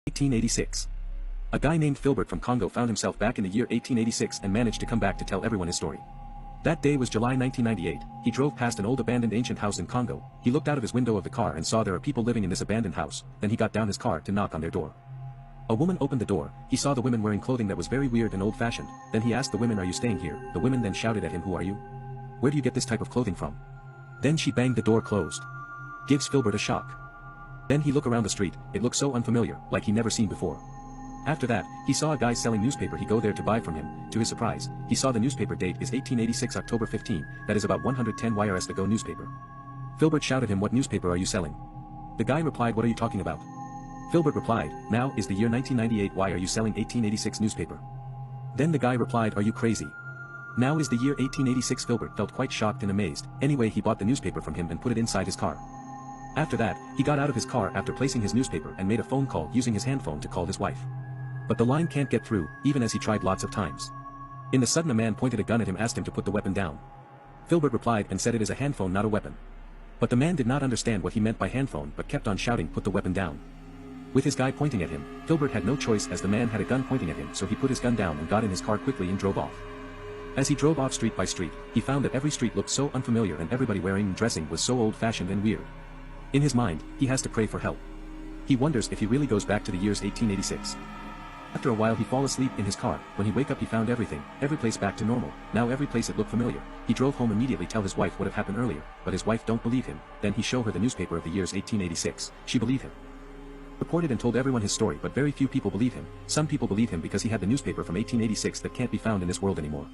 1886. A guy named Filbert from Congo found himself back in the year 1886 and managed to come back to tell everyone his story. That day was July 1998. He drove past an old abandoned ancient house in Congo. He looked out of his window of the car and saw there are people living in this abandoned house. Then he got down his car to knock on their door. A woman opened the door. He saw the women wearing clothing that was very weird and old-fashioned. Then he asked the women, "Are you staying here?" The women then shouted at him, "Who are you? Where do you get this type of clothing from?" Then she banged the door closed. Gives Filbert a shock. Then he looked around the street. It looked so unfamiliar, like he never seen before. After that, he saw a guy selling newspaper. He go there to buy from him. To his surprise, he saw the newspaper date is 1886 October 15, that is about 110 years ago newspaper. Filbert shouted him, "What newspaper are you selling?" The guy replied, "What are you talking about?" Filbert replied, "Now is the year 1998, why are you selling 1886 newspaper?" Then the guy replied, "Are you crazy? Now is the year 1886. Filbert felt quite shocked and amazed. Anyway, he bought the newspaper from him and put it inside his car. After that, he got out of his car after placing his newspaper and made a phone call using his handphone to call his wife. But the line can't get through, even as he tried lots of times. In the sudden, a man pointed a gun at him, asked him to put the weapon down. Filbert replied and said it is a handphone, not a weapon. But the man did not understand what he meant by handphone but kept on shouting, "Put the weapon down." With his guy pointing at him, Filbert had no choice as the man had a gun pointing at him, so he put his gun down and got in his car quickly and drove off. As he drove off street by street, he found that every street looked so unfamiliar and everybody wearing and dressing was so old-fashioned and weird. In his mind, he has to pray for help. He wonders if he really goes back to the years 1886. After a while he fall asleep in his car. When he wake up he found every place back to normal. Now every place it looked familiar. He drove home immediately tell his wife what had happened earlier, but his wife don't believe him. Then he show her the newspaper of the years 1886. She believed him. Reported and told everyone his story, but very few people believe him. Some people believe him because he had the newspaper from 1886 that can't be found in this world anymore.